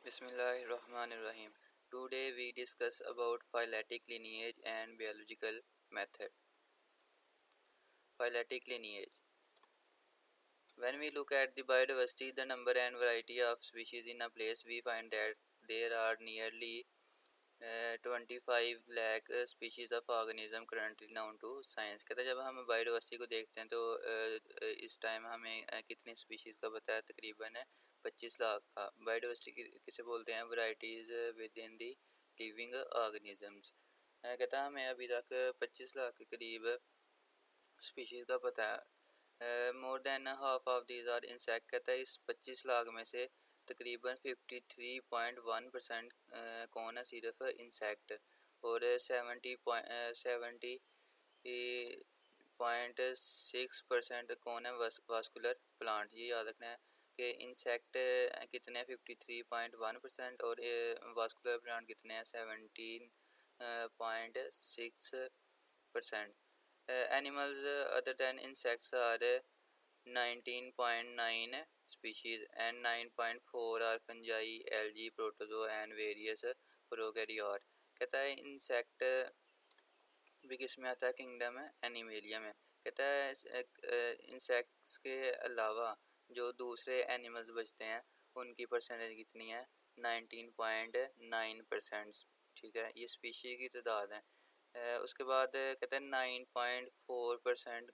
Bismillahirrahmanirrahim. Today we discuss about phyletic lineage and biological method. Phyletic lineage. When we look at the biodiversity, the number and variety of species in a place, we find that there are nearly 25 lakh species of organism currently known to science. कहता है जब हम biodiversity को देखते हैं तो इस time हमें कितनी स्पीशीज़ का पता है, तकरीबन 25 लाख का। बायोडाइवर्सिटी किसे बोलते हैं? Varieties with in the living organisms. कहता है हमें अभी तक 25 लाख के करीब स्पीशीज़ का पता है। More than half of these are insect. कहता है इस 25 लाख में से तकरीबन 53.1% कौन है? सिर्फ इंसेक्ट। और 70.6% कौन है? Vascular plant. ये याद रखना है कि इंसेक्ट कितने हैं? 53.1% और वास्कुलर प्लांट कितने हैं? 17.6%। Animals other than insects are 19.9 species and 9.4 are fungi, algae, protozoa and various prokaryote। कहता है इंसेक्ट भी किस में आता है? किंगडम है एनिमेलिया में। कहता है इंसेक्ट्स के अलावा जो दूसरे एनिमल्स बचते हैं उनकी परसेंटेज कितनी है? 19.9%। ठीक है, ये स्पीशी की तादाद है। उसके बाद कहते हैं 9.4%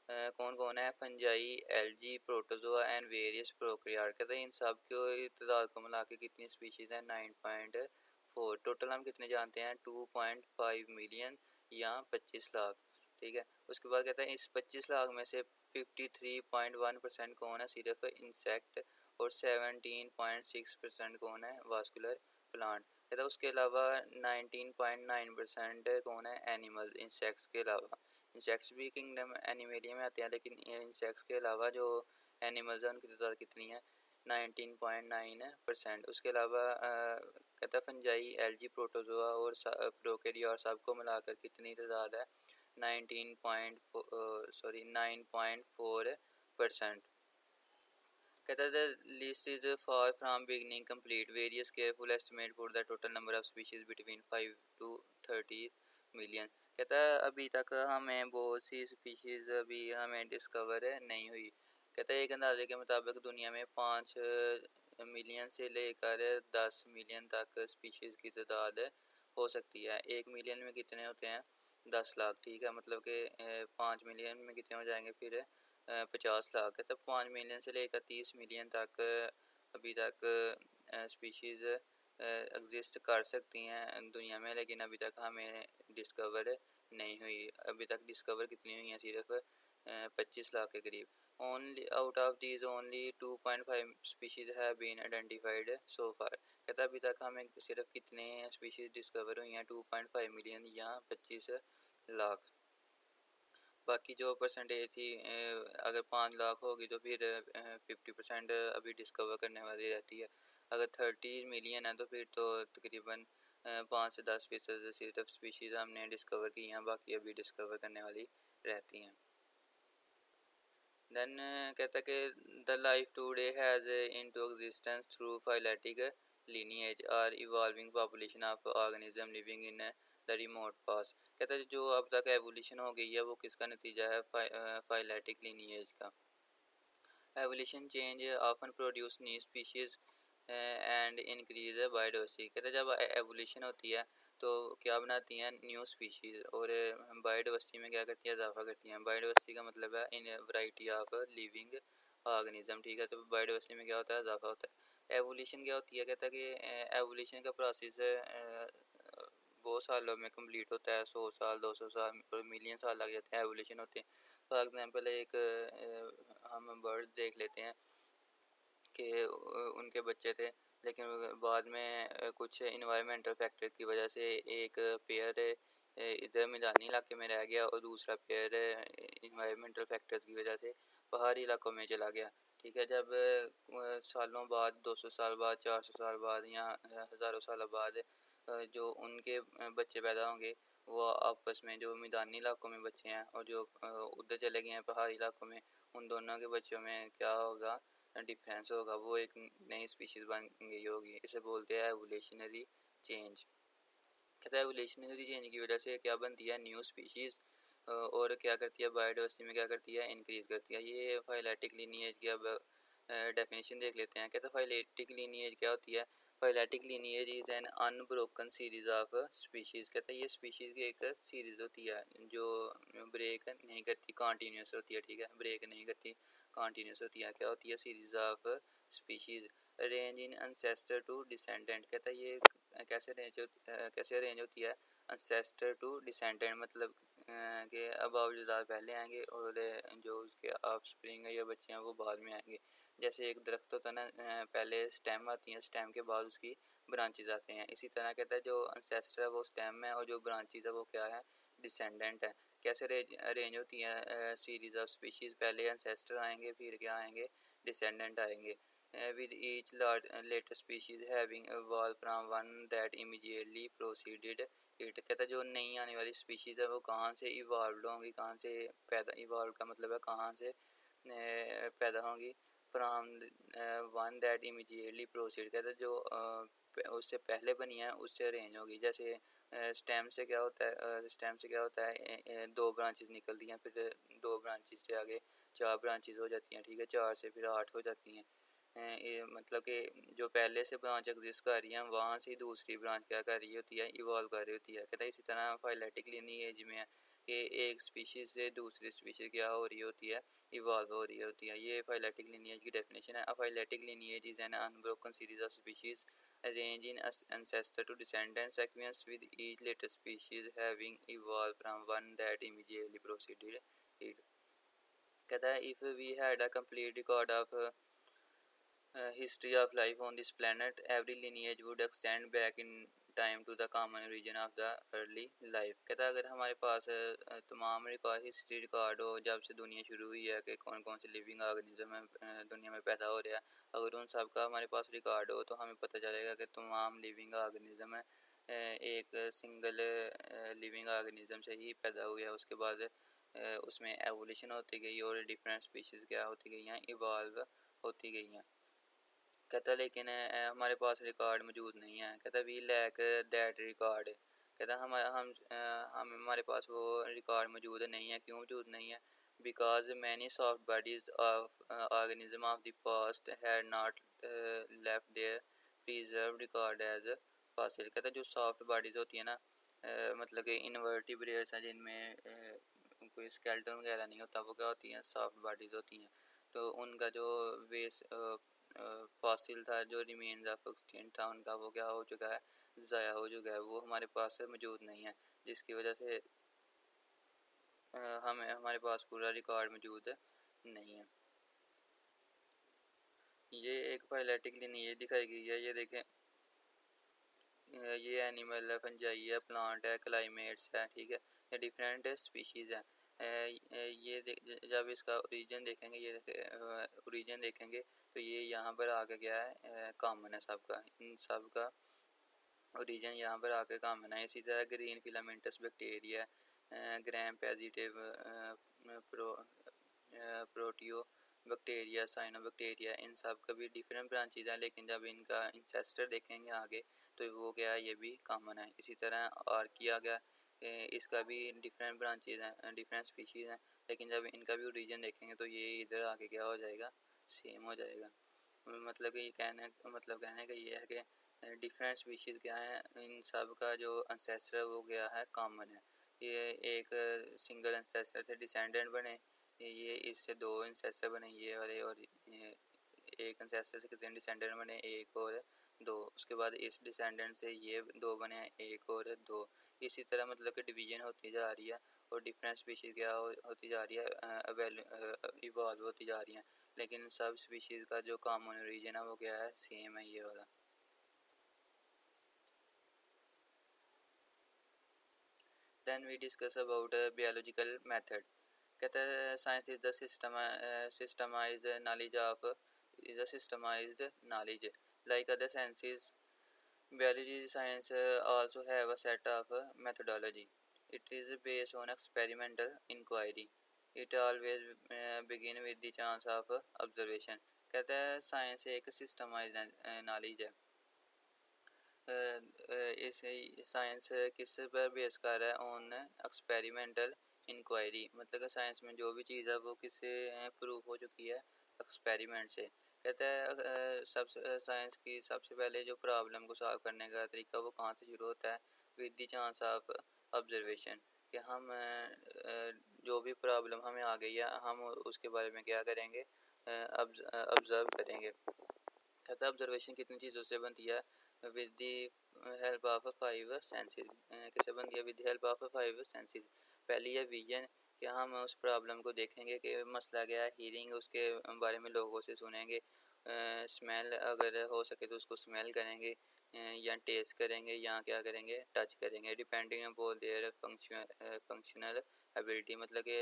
कौन कौन है? Fungi, algae, protozoa and various prokaryote. कहते हैं इन सब की तादाद को मिला के कितनी स्पीशीज़ है? 9.4। टोटल हम कितने जानते हैं? 2.5 मिलियन या 25 लाख। ठीक है, उसके बाद कहते हैं इस 25 लाख में से 53.1% कौन है? सिर्फ इंसेक्ट। और 17.6% कौन है? Vascular plant. कहता है उसके अलावा 19.9% कौन है? एनिमल, इंसेक्ट्स के अलावा। इंसेक्ट्स भी किंगडम एनिमेलिया में आते हैं, लेकिन इंसेक्ट्स के अलावा जो एनिमल्स हैं उनकी तादाद कितनी है? 19.9%। उसके अलावा कहता है फंजाई, एल्गी, प्रोटोजोआ और प्रोकैरियोट सबको मिलाकर कितनी तादाद है? 9.4%। कहता है the list is far from beginning complete. Various careful estimate for the total number of species between 5 to 30 million. कहता है अभी तक हमें बहुत सी स्पीशीज़ अभी हमें डिस्कवर नहीं हुई। कहता है एक अंदाजे के मुताबिक दुनिया में 5 मिलियन से लेकर 10 मिलियन तक स्पीशीज़ की तादाद हो सकती है। 1 मिलियन में कितने होते हैं? 10 लाख। ठीक है, मतलब कि 5 मिलियन में कितने हो जाएंगे फिर? 50 लाख है। तब 5 मिलियन से लेकर 30 मिलियन तक अभी तक स्पीशीज़ एग्जिस्ट कर सकती हैं दुनिया में, लेकिन अभी तक हमें डिस्कवर नहीं हुई। अभी तक डिस्कवर कितनी हुई हैं? सिर्फ 25 लाख के करीब। Only out of these only 2.5 species have been identified so far. कहता है अभी तक हमें सिर्फ कितने स्पीशीज़ डिस्कवर हुई हैं? 2.5 मिलियन या 25 लाख। बाकी जो परसेंटेज थी अगर 5 लाख होगी तो फिर 50% अभी डिस्कवर करने वाली रहती है। अगर 30 मिलियन है तो फिर तो तकरीबन 5 से 10% सिर्फ स्पीशीज़ हमने डिस्कवर की हैं, बाकी अभी डिस्कवर करने वाली रहती हैं। देन कहता है कि the life today has into existence through phyletic lineage और evolving population of organism living in the remote past. कहता है जो अब तक एवोल्यूशन हो गई है वो किसका नतीजा है? फाइलेटिक lineage का। Evolution change often produce new species and increase biodiversity. कहते हैं जब एवोल्यूशन होती है तो क्या बनाती हैं? New species. और बायोडाइवर्सिटी में क्या करती है? इजाफा करती हैं। बायोडाइवर्सिटी का मतलब है इन वैरायटी ऑफ लिविंग ऑर्गेनिज्म। ठीक है, तो बायोडाइवर्सिटी में क्या होता है? इजाफा होता है। एवोल्यूशन क्या होती है? कहता है कि एवोल्यूशन का प्रोसेस बहुत सालों में कंप्लीट होता है। 100 साल, 200 साल और मिलियन साल लग जाते हैं एवोल्यूशन होते हैं। फॉर एग्जांपल एक हम बर्ड्स देख लेते हैं कि उनके बच्चे थे, लेकिन बाद में कुछ इन्वायरमेंटल फैक्टर की वजह से एक पेयर इधर मैदानी इलाके में रह गया और दूसरा पेयर इन्वायरमेंटल फैक्टर्स की वजह से पहाड़ी इलाकों में चला गया। ठीक है, जब सालों बाद, 200 साल बाद, 400 साल बाद या हज़ारों साल बाद जो उनके बच्चे पैदा होंगे वो आपस में, जो मैदानी इलाकों में बच्चे हैं और जो उधर चले गए हैं पहाड़ी इलाकों में, उन दोनों के बच्चों में क्या होगा? डिफरेंस होगा, वो एक नई स्पीशीज़ बन गई होगी, इसे बोलते हैं एवोल्यूशनरी चेंज। कहता है एवोल्यूशनरी चेंज की वजह से क्या बनती है, न्यू स्पीशीज़, और क्या करती है बायोडाइवर्सिटी में क्या करती है, इंक्रीज़ करती है। ये फाइलेटिक लीनिएज की अब डेफिनेशन देख लेते हैं। कहता है फाइलेटिक लीनिएज क्या होती है, phyletic lineage is an unbroken series of species. कहता है ये स्पीशीज़ की एक सीरीज़ होती है जो ब्रेक नहीं करती, कॉन्टीन्यूस होती है, ठीक है, ब्रेक नहीं करती, कॉन्टीन्यूस होती है। क्या होती है, series of species, range in ancestor to descendant. कहता है ये कैसे रेंज होती है, अनसेस्टर टू डिसेंडेंट, मतलब कि अब अवजात पहले आएंगे और जो उसके आप स्प्रिंग है या बच्चे हैं वो बाद में आएंगे। जैसे एक दरख्त होता है ना, पहले स्टेम आती है, स्टेम के बाद उसकी ब्रांचेज आते हैं। इसी तरह कहता है जो अनसेस्टर है वो स्टेम है और जो ब्रांचेज है वो क्या है, डिसेंडेंट है। कैसे रेंज होती है सीरीज ऑफ स्पीशीज़, पहले अनसेस्टर आएंगे, फिर क्या आएंगे, डिसेंडेंट आएंगे। With each later species having evolved from one that immediately preceded it। कहता है जो नई आने वाली स्पीशीज़ है वो कहाँ से इवॉल्व होंगी, कहाँ से पैदा, इवॉल्व का मतलब है कहाँ से पैदा होंगी, from one that immediately proceed. कहता है जो उससे पहले बनी है उससे रेंज होगी। जैसे स्टेम से क्या होता है, स्टेम से क्या होता है, दो ब्रांचेस निकलती हैं, फिर दो ब्रांचेस से आगे चार ब्रांचेस हो जाती हैं, ठीक है, चार से फिर 8 हो जाती हैं। ये मतलब कि जो पहले से ब्रांच एग्जिस्ट कर रही है वहाँ से दूसरी ब्रांच क्या कर रही होती है, इवॉल्व कर रही होती है। कहता है इसी तरह फाइलेटिक लीनिएज में है कि एक स्पीशीज़ से दूसरी स्पीशीज़ क्या हो रही होती है, इवॉल्व हो रही होती है। ये फाइलेटिक लीनिएज की डेफिनेशन है। A phyletic lineage is an unbroken series of species range in ancestor to descendant sequence with each later species having evolved from one that immediately preceded it। कहता है if we had a complete record of history of life on this planet, every lineage would extend back in time to the common region of the early life. कहता है अगर हमारे पास तमाम record, history record हो जब से दुनिया शुरू हुई है कि कौन कौन से लिविंग ऑर्गेनिज्म दुनिया में पैदा हो रहा है, अगर उन सब का हमारे पास रिकॉर्ड हो तो हमें पता चलेगा कि तमाम लिविंग ऑर्गेनिज्म एक सिंगल लिविंग ऑर्गेनिज्म से ही पैदा हुआ है। उसके बाद उसमें एवोल्यूशन होती गई और डिफरेंट स्पीशीज़ क्या होती गई हैं, इवॉल्व होती गई हैं। कहता लेकिन हमारे पास रिकॉर्ड मौजूद नहीं है। कहता वी लैक दैट रिकॉर्ड। कहता हम हमारे पास वो रिकॉर्ड मौजूद नहीं है। क्यों मौजूद नहीं है, because many soft bodies of organism of the past had not left their preserve record as fossil. कहता जो सॉफ्ट बॉडीज़ होती है ना, मतलब कि इनवर्टिब्रेट्स हैं जिनमें कोई स्केलेटन वगैरह नहीं होता, वो क्या होती हैं, सॉफ्ट बॉडीज़ होती हैं। तो उनका जो वेस्ट फॉसिल था, जो रिमेन्स ऑफ एक्सटेंट था उनका, वो क्या हो चुका है, ज़ाया हो चुका है, वो हमारे पास मौजूद नहीं है। जिसकी वजह से हमें हमारे पास पूरा रिकॉर्ड मौजूद नहीं है। ये एक फाइलेटिक लिनिएज दिखाई गई है। ये देखें, ये एनिमल है, फंजाई है, प्लांट है, क्लाइमेट्स है, ठीक है, ये डिफरेंट स्पीशीज़ है। ये जब इसका ओरिजिन देखेंगे, ये ओरिजिन देखेंगे तो ये यहाँ पर आके गया है, कॉमन है सबका, इन सब का ओरिजिन यहाँ पर आके कॉमन है। इसी तरह green filamentous bacteria, gram positive proteobacteria, cyanobacteria, इन सब का भी डिफरेंट ब्रांचेज हैं, लेकिन जब इनका इंसेस्टर देखेंगे आगे तो वो क्या है, ये भी कॉमन है। इसी तरह और किया गया, इसका भी डिफरेंट ब्रांचेज हैं, डिफरेंट स्पीशीज़ हैं, लेकिन जब इनका भी ओरिजिन देखेंगे तो ये इधर आके क्या हो जाएगा, सेम हो जाएगा। मतलब कि कहने का ये है कि डिफरेंट स्पीशीज़ क्या है, इन सब का जो अनसेस्टर है वो क्या है, कॉमन है। ये एक सिंगल अनसेस्टर से डिसेंडेंट बने, ये इससे दो अनसेस्टर बने ये वाले, और ये एक अनसेस्टर से कितने डिसेंडेंट बने, एक और दो, उसके बाद इस डिसेंडेंट से ये दो बने, एक और दो। इसी तरह मतलब कि डिवीजन होती जा रही है और डिफरेंट स्पीशीज़ क्या होती जा रही है, इवॉल्व होती जा रही हैं, लेकिन सब स्पीशीज़ का जो कॉमन रीजन है वो क्या है, सेम है, ये वाला। Then we discuss about biological method. कहता है science is the systematized knowledge of, is a systematized knowledge like other sciences. Biology science also have a set of methodology. It is based on experimental inquiry. It always begin with the chance of observation. कहता है science एक systemised knowledge है। इस science किस पर base कर रहा है, ऑन एक्सपेरिमेंटल इंक्वायरी, मतलब कि साइंस में जो भी चीज़ है वो किससे प्रूफ हो चुकी है, एक्सपेरिमेंट से। कहता है सबसे साइंस की सबसे पहले जो प्रॉब्लम को सॉल्व करने का तरीका वो कहाँ से शुरू होता है, with the chance of observation. कि हम जो भी प्रॉब्लम हमें आ गई है हम उसके बारे में क्या करेंगे, ऑब्ज़र्व करेंगे। कहता है ऑब्जर्वेशन कितनी चीज़ों से बनती है, with the help of five senses. कैसे बनती है, with the help of five senses. पहली है विजन, कि हम उस प्रॉब्लम को देखेंगे कि मसला क्या है। हीयरिंग, उसके बारे में लोगों से सुनेंगे। स्मेल, अगर हो सके तो उसको स्मेल करेंगे, या टेस्ट करेंगे, या क्या करेंगे, टच करेंगे। Depending upon their functional ability, मतलब कि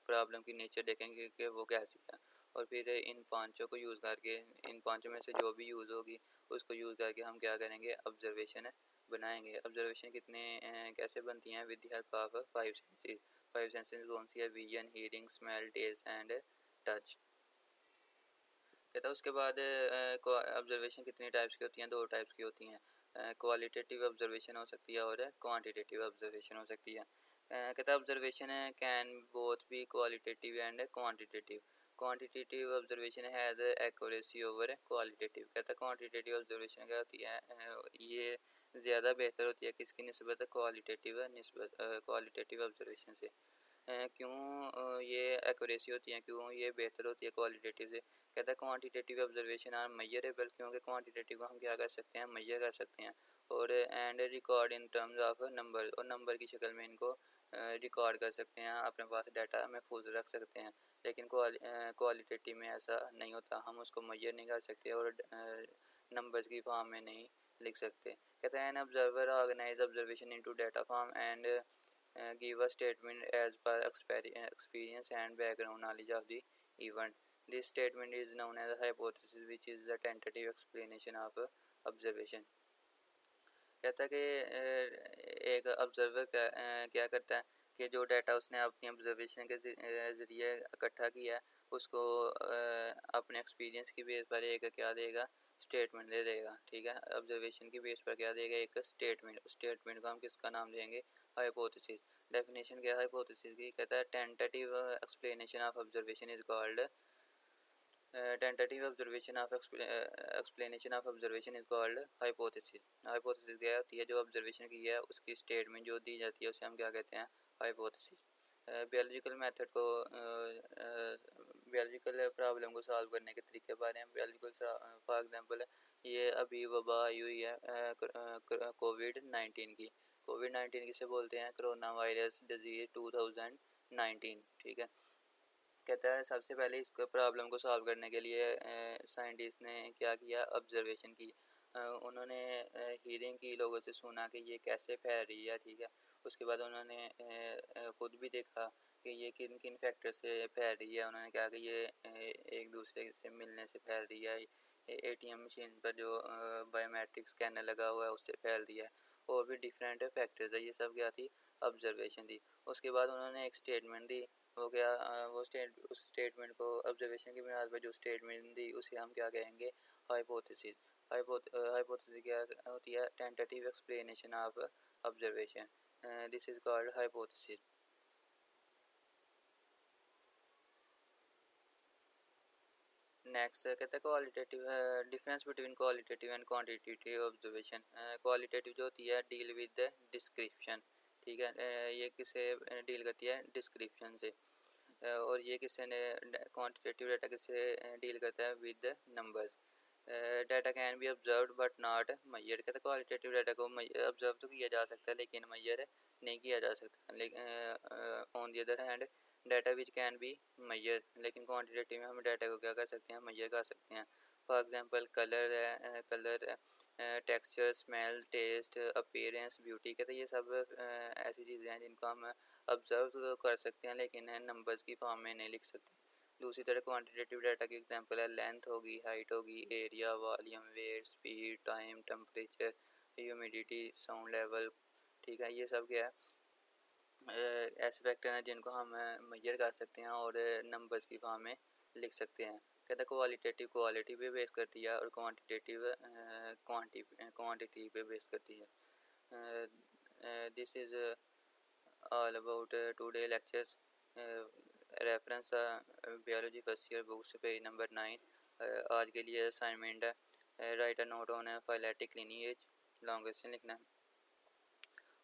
प्रॉब्लम की नेचर देखेंगे कि वो कैसी है। और फिर इन पांचों को यूज़ करके, इन पांचों में से जो भी यूज़ होगी उसको यूज़ करके हम क्या करेंगे, ऑब्जर्वेशन बनाएंगे। ऑब्जर्वेशन कितने कैसे बनती हैं, with the help of five senses. Five senses कौन सी है, vision, hearing, smell, taste and touch. कहता है उसके बाद ऑब्जर्वेशन कितनी टाइप्स की होती हैं, दो टाइप्स की होती हैं। क्वालिटेटिव ऑब्जर्वेशन हो सकती है और क्वांटिटेटिव ऑब्जर्वेशन हो सकती है। कहता है observation can both be qualitative and quantitative. Quantitative observation has accuracy over qualitative. कहता है क्वांटिटेटिव ऑब्जर्वेशन क्या होती है, ये ज़्यादा बेहतर होती है किसकी निस्बत, क्वालिटेटिव निस्बत क्वालिटेटिव ऑब्जर्वेशन से। क्यों ये एक्यूरेसी होती है, क्यों ये बेहतर होती है क्वालिटेटिव से। कहता है क्वांटिटेटिव ऑब्जर्वेशन आर मेजरेबल, क्योंकि क्वांटिटेटिव को हम क्या कर सकते हैं, मेजर कर सकते हैं। और and record in terms of number, और नंबर की शक्ल में इनको रिकॉर्ड कर सकते हैं, अपने पास डाटा महफूज रख सकते हैं। लेकिन क्वालिटेटिव में ऐसा नहीं होता, हम उसको मेजर नहीं कर सकते और नंबर्स की फॉर्म में नहीं लिख सकते। कहते हैं an observer organize observation into data form and give a statement as per experience and background knowledge of the event. This statement is known as a hypothesis, which is the tentative explanation of observation. कहता है कि एक observer क्या करता है कि जो data उसने अपनी ऑब्जर्वेशन के ज़रिए इकट्ठा किया है उसको अपने एक्सपीरियंस की बेस पर एक क्या देगा, स्टेटमेंट दे देगा। ठीक है, ऑब्जर्वेशन की बेस पर क्या देगा, एक स्टेटमेंट। उस स्टेटमेंट को हम किसका नाम देंगे, हाइपोथेसिस। डेफिनेशन क्या है हाइपोथेसिस की, कहता है tentative explanation of observation is called tentative observation of explanation of observation is called hypothesis. Hypothesis क्या होती है, जो ऑब्जर्वेशन की है उसकी स्टेटमेंट जो दी जाती है उसे हम क्या कहते हैं, हाइपोथेसिस। बायोलॉजिकल मेथड को बायोलॉजिकल प्रॉब्लम को सॉल्व करने के तरीके बारे में, बायोलॉजिकल फॉर एग्जांपल ये अभी वबा आई हुई है कोविड-19 की। कोविड-19 किसे बोलते हैं, कोरोना वायरस डिजीज़ 2019। ठीक है, कहता है सबसे पहले इस प्रॉब्लम को सॉल्व करने के लिए साइंटिस्ट ने क्या किया, ऑब्जर्वेशन की। उन्होंने हीयरिंग की, लोगों से सुना कि ये कैसे फैल रही है। ठीक है, उसके बाद उन्होंने खुद भी देखा कि ये किन किन फैक्टर से फैल रही है। उन्होंने कहा कि ये एक दूसरे से मिलने से फैल रही है, एटीएम मशीन पर जो बायोमेट्रिक स्कैनर लगा हुआ है उससे फैल रही है, और भी डिफरेंट फैक्टर्स है। ये सब क्या थी, ऑब्जर्वेशन थी। उसके बाद उन्होंने एक स्टेटमेंट दी, वो क्या उस स्टेटमेंट को, ऑब्जर्वेशन की बुनियाद पर जो स्टेटमेंट दी उसे हम क्या कहेंगे, हाइपोथेसिस। हाइपोथेसिस क्या होती है, tentative explanation of observation, this is called hypothesis. Next कहते हैं qualitative, difference between qualitative and quantitative observation. Qualitative जो होती है डील विद डिस्क्रिप्शन। ठीक है, ये किससे डील करती है, डिस्क्रिप्शन से। और ये किससे, क्वांटिटेटिव डाटा किससे डील करता है, with numbers. Data can be observed but not measured. कहते हैं क्वालिटेटिव डाटा को ऑब्जर्व तो किया जा सकता है लेकिन मेजर नहीं किया जा सकता। लेकिन on the other hand data which can be measure, लेकिन क्वांटिटेटिव में हम डाटा को क्या कर सकते हैं, मेजर कर सकते हैं। फॉर एग्जांपल कलर है, colour, texture, smell, taste, appearance, beauty. कहते हैं ये सब ऐसी चीज़ें हैं जिनको हम ऑब्जर्व तो कर सकते हैं लेकिन नंबर्स की फॉर्म में नहीं लिख सकते। दूसरी तरह क्वांटिटेटिव डाटा की एग्जांपल है लेंथ होगी, हाइट होगी, area, volume, weight, speed, time, temperature, humidity, sound level. ठीक है, ये सब क्या है, ऐसे फैक्टर हैं जिनको हम मेजर कर सकते हैं और नंबर्स की फॉर्म में लिख सकते हैं। कहता है क्वालिटेटिव क्वालिटी पे बेस करती है और क्वांटिटेटिव क्वांटिटी पे बेस करती है। This is all about today lectures. Reference biology first year books page number 9। आज के लिए असाइनमेंट है, right a note on phyletic lineage, long question लिखना है।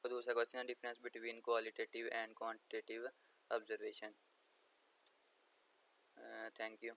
और दूसरा क्वेश्चन है difference between qualitative and quantitative observation. Thank you.